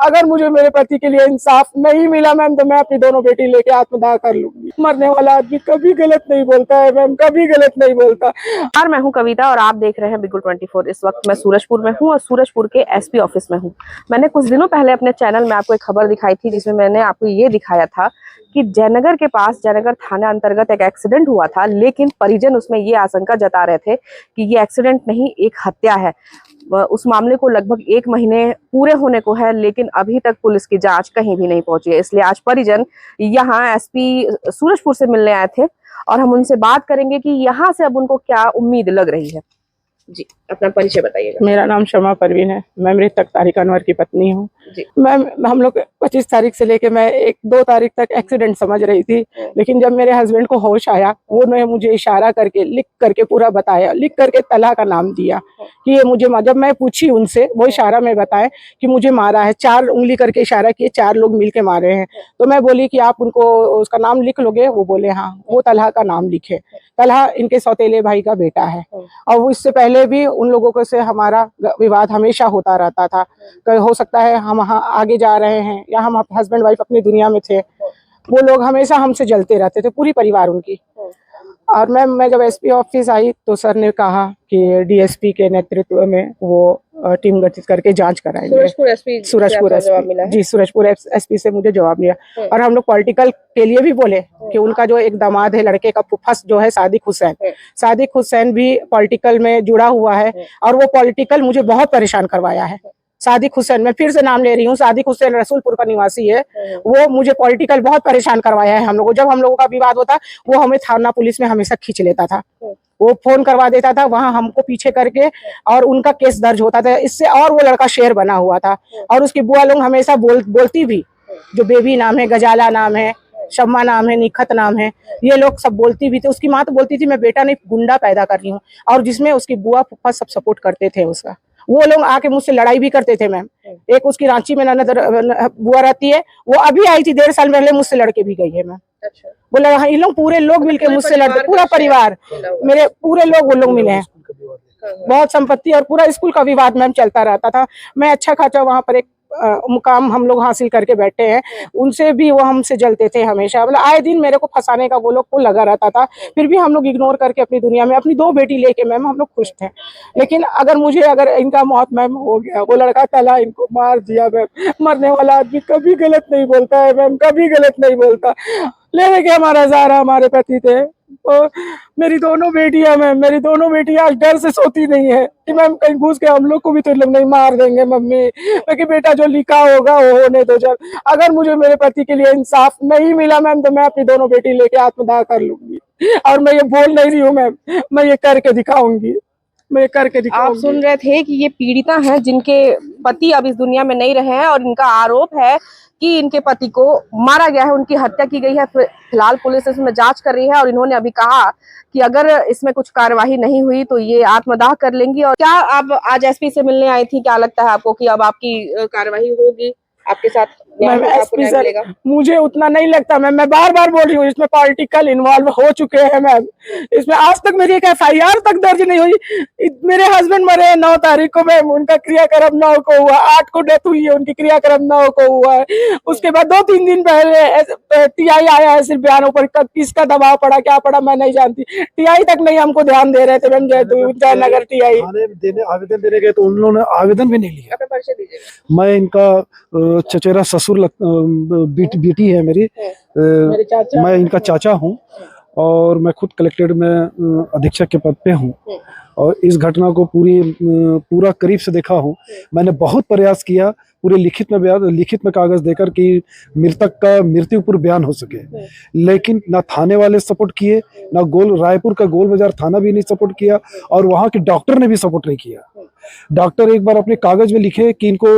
अगर मुझे मेरे पति के लिए इंसाफ नहीं मिला मैम तो मैं अपनी दोनों बेटी लेके आत्मदाह कर लूंगी। मरने वाला आदमी कभी गलत नहीं बोलता है मैम, कभी गलत नहीं बोलता। और मैं हूं कविता और आप देख रहे हैं बिगुल 24। इस वक्त मैं सूरजपुर में हूं और सूरजपुर के एसपी ऑफिस में हूं। मैंने कुछ दिनों पहले अपने चैनल में आपको एक खबर दिखाई थी जिसमें मैंने आपको ये दिखाया था कि जयनगर के पास जयनगर थाना अंतर्गत एक एक्सीडेंट हुआ था, लेकिन परिजन उसमें ये आशंका जता रहे थे कि ये एक्सीडेंट नहीं, एक हत्या है। उस मामले को लगभग 1 महीने पूरे होने को है, लेकिन अभी तक पुलिस की जांच कहीं भी नहीं पहुंची है। इसलिए आज परिजन यहाँ एसपी सूरजपुर से मिलने आए थे और हम उनसे बात करेंगे कि यहाँ से अब उनको क्या उम्मीद लग रही है। जी, अपना परिचय बताइएगा। मेरा नाम शमा परवीन है, मैं मृतक तारिक अनवर की पत्नी हूँ। मैम हम लोग 25 तारीख से लेके मैं 1-2 तारीख तक एक्सीडेंट समझ रही थी, लेकिन जब मेरे हस्बैंड को होश आया उन्होंने मुझे इशारा करके लिख करके पूरा बताया, लिख करके तलहा का नाम दिया कि ये मुझे, जब मैं पूछी उनसे वो इशारा में बताए कि मुझे मारा है, 4 उंगली करके इशारा किए, 4 लोग मिलके मारे हैं। तो मैं बोली कि आप उनको उसका नाम लिख लोगे? वो बोले हाँ। वो तलहा का नाम लिखे। तलहा इनके सौतेले भाई का बेटा है और वो इससे पहले भी उन लोगों को से हमारा विवाद हमेशा होता रहता था। हो सकता है हम आगे जा रहे हैं या हम हस्बैंड वाइफ अपनी दुनिया में थे, वो लोग हमेशा हमसे जलते रहते थे, पूरी परिवार उनकी। और मैं जब एसपी ऑफिस आई तो सर ने कहा कि डीएसपी के नेतृत्व में वो टीम गठित करके जांच कराएंगे। सूरजपुर एसपी जी, सूरजपुर एसपी से मुझे जवाब मिला। और हम लोग पॉलिटिकल के लिए भी बोले कि उनका जो एक दामाद है, लड़के का फुफा जो है सादिक हुसैन भी पॉलिटिकल में जुड़ा हुआ है और वो पॉलिटिकल मुझे बहुत परेशान करवाया है। सादिक हुसैन, मैं फिर से नाम ले रही हूँ, सादिक हुसैन रसूलपुर का निवासी है। वो मुझे पॉलिटिकल बहुत परेशान करवाया है हम लोगों। जब हम लोगों का विवाद होता वो हमें थाना पुलिस में हमेशा खींच लेता था, वो फोन करवा देता था वहां हमको पीछे करके और उनका केस दर्ज होता था। इससे और वो लड़का शेर बना हुआ था और उसकी बुआ लोग हमेशा बोलती भी, जो बेबी नाम है, गजाला नाम है, शम्मा नाम है, निखत नाम है, ये लोग सब बोलती भी थे। उसकी माँ तो बोलती थी मैं बेटा नहीं गुंडा पैदा कर रही हूँ, और जिसमें उसकी बुआ फूफा सब सपोर्ट करते थे उसका। वो लोग आके मुझसे लड़ाई भी करते थे मैम। एक उसकी रांची में ननद बुआ रहती है, वो अभी आई थी 1.5 साल पहले, मुझसे लड़के भी गई है मैम। अच्छा। बोला हाँ, इन लोग पूरे लोग मिलके मुझसे लड़ते, पूरा परिवार, मेरे पूरे लोग वो लोग मिले हैं। बहुत संपत्ति और पूरा स्कूल का विवाद मैम चलता रहता था। मैं अच्छा खासा वहाँ पर एक मुकाम हम लोग हासिल करके बैठे हैं, उनसे भी वो हमसे जलते थे हमेशा। मतलब आए दिन मेरे को फंसाने का वो लोग को लगा रहता था, फिर भी हम लोग इग्नोर करके अपनी दुनिया में अपनी 2 बेटी लेके मैम हम लोग खुश थे। लेकिन अगर इनका मौत मैम हो गया, वो लड़का तला इनको मार दिया मैम। मरने वाला आदमी कभी गलत नहीं बोलता है मैम, कभी गलत नहीं बोलता। लेने के हमारा ज़ारा हमारे पति थे। तो मेरी दोनों बेटियां मैम, मेरी दोनों बेटियां आज डर से सोती नहीं है कि मैम कहीं घुस के हम लोग को भी तो लोग नहीं मार देंगे मम्मी। मैं कि बेटा जो लिखा होगा वो होने दो। जब अगर मुझे मेरे पति के लिए इंसाफ नहीं मिला मैम तो मैं अपनी दोनों बेटी लेके आत्मदाह कर लूंगी। और मैं ये बोल नहीं रही हूँ मैम, मैं ये करके दिखाऊंगी, मैं करके दिखाऊंगी। आप सुन रहे थे कि ये पीड़िता हैं जिनके पति अब इस दुनिया में नहीं रहे हैं और इनका आरोप है कि इनके पति को मारा गया है, उनकी हत्या की गई है। फिलहाल पुलिस इसमें जांच कर रही है और इन्होंने अभी कहा कि अगर इसमें कुछ कार्यवाही नहीं हुई तो ये आत्मदाह कर लेंगी। और क्या आप आज एसपी से मिलने आई थी, क्या लगता है आपको कि अब आपकी कार्यवाही होगी आपके साथ? एसपी सर, मुझे उतना नहीं लगता मैम, मैं बार बार बोल रही हूँ, इसमें पॉलिटिकल इन्वॉल्व हो चुके हैं मैम। इसमें आज तक मेरी एक FIR तक दर्ज नहीं हुई। मेरे हस्बैंड मरे 9 तारीख को मैम, उनका क्रियाक्रम 9 को हुआ, 8 को डेथ हुई है, उनकी क्रियाक्रम 9 को हुआ है। उसके बाद 2-3 दिन पहले TI आया है सिर्फ बयानों पर, किसका दबाव पड़ा क्या पड़ा मैं नहीं जानती। TI तक नहीं हमको ध्यान दे रहे थे मैम, जयनगर TI आवेदन देने गए तो उन लोगों ने आवेदन भी नहीं लिया। मैं इनका चचेरा ससुर बेटी है मेरी, मैं इनका चाचा हूँ और मैं खुद कलेक्टेड में अधीक्षक के पद पे हूँ और इस घटना को पूरा करीब से देखा हूँ। मैंने बहुत प्रयास किया पूरे लिखित में कागज देकर कि मृतक का मृत्यु पूर्व बयान हो सके, लेकिन ना थाने वाले सपोर्ट किए, ना रायपुर का गोल बाजार थाना भी नहीं सपोर्ट किया और वहाँ के डॉक्टर ने भी सपोर्ट नहीं किया। डॉक्टर एक बार अपने कागज में लिखे कि इनको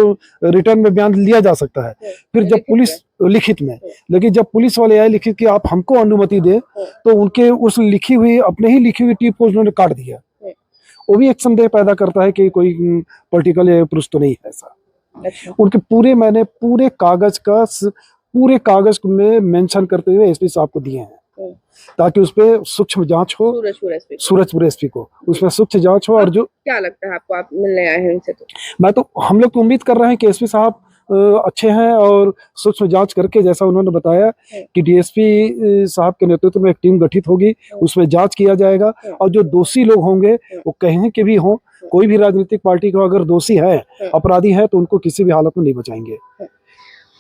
रिटर्न में बयान लिया जा सकता है, फिर जब पुलिस लिखित में, लेकिन जब पुलिस वाले आए लिखित कि आप हमको अनुमति दे, तो उनके उस अपने ही लिखी हुई टिप को उन्होंने काट दिया। वो भी एक संदेह पैदा करता है कि कोई पॉलिटिकल पुरुष तो नहीं है ऐसा। अच्छा। उनके मैंने पूरे कागज में मेंशन करते हुए एसपी साहब को दिए हैं ताकि उस पर सूक्ष्म जांच हो। सूरजपुर एसपी को उसमें सूक्ष्म जांच हो। और जो क्या लगता है आपको, आप मिलने आए हैं इनसे? तो हम लोग तो उम्मीद कर रहे हैं कि एसपी साहब अच्छे हैं और सूक्ष्म जांच करके जैसा उन्होंने बताया कि डीएसपी साहब के नेतृत्व में एक टीम गठित होगी, उसमें जांच किया जाएगा और जो दोषी लोग होंगे वो कहीं के भी हों, कोई भी राजनीतिक पार्टी को अगर दोषी है, अपराधी है, तो उनको किसी भी हालत में नहीं बचाएंगे।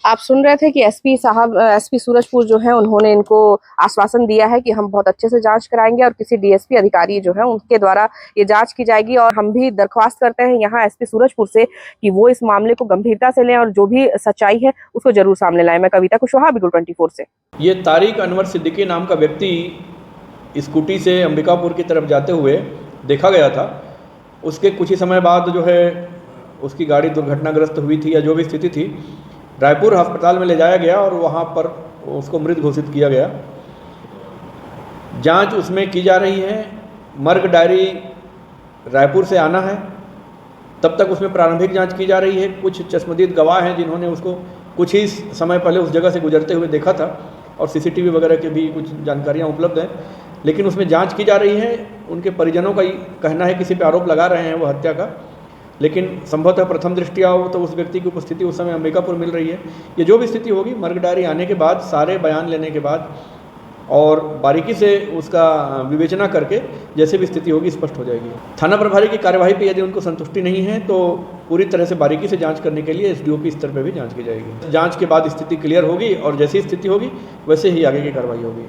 आप सुन रहे थे कि एसपी साहब, एसपी सूरजपुर जो है, उन्होंने इनको आश्वासन दिया है कि हम बहुत अच्छे से जांच कराएंगे और किसी डीएसपी अधिकारी जो है उनके द्वारा ये जांच की जाएगी। और हम भी दरख्वास्त करते हैं यहाँ एसपी सूरजपुर से कि वो इस मामले को गंभीरता से लें और जो भी सच्चाई है उसको जरूर सामने लाएं। मैं कविता कुशवाहा, बिगुल 24 से। ये तारिक अनवर सिद्दीकी नाम का व्यक्ति स्कूटी से अंबिकापुर की तरफ जाते हुए देखा गया था। उसके कुछ ही समय बाद जो है उसकी गाड़ी दुर्घटनाग्रस्त हुई थी या जो भी स्थिति थी, रायपुर अस्पताल में ले जाया गया और वहाँ पर उसको मृत घोषित किया गया। जांच उसमें की जा रही है। मर्ग डायरी रायपुर से आना है, तब तक उसमें प्रारंभिक जांच की जा रही है। कुछ चश्मदीद गवाह हैं जिन्होंने उसको कुछ ही समय पहले उस जगह से गुजरते हुए देखा था और सीसीटीवी वगैरह की भी कुछ जानकारियाँ उपलब्ध हैं, लेकिन उसमें जांच की जा रही है। उनके परिजनों का कहना है किसी पे आरोप लगा रहे हैं वो हत्या का, लेकिन संभवतः प्रथम दृष्टिया हो तो उस व्यक्ति की उपस्थिति उस समय अंबिकापुर मिल रही है। ये जो भी स्थिति होगी, मर्ग डायरी आने के बाद, सारे बयान लेने के बाद और बारीकी से उसका विवेचना करके जैसे भी स्थिति होगी स्पष्ट हो जाएगी। थाना प्रभारी की कार्यवाही पे यदि उनको संतुष्टि नहीं है तो पूरी तरह से बारीकी से जांच करने के लिए एसडीओपी स्तर पर भी जांच की जाएगी। जांच के बाद स्थिति क्लियर होगी और जैसी स्थिति होगी वैसे ही आगे की कार्रवाई होगी।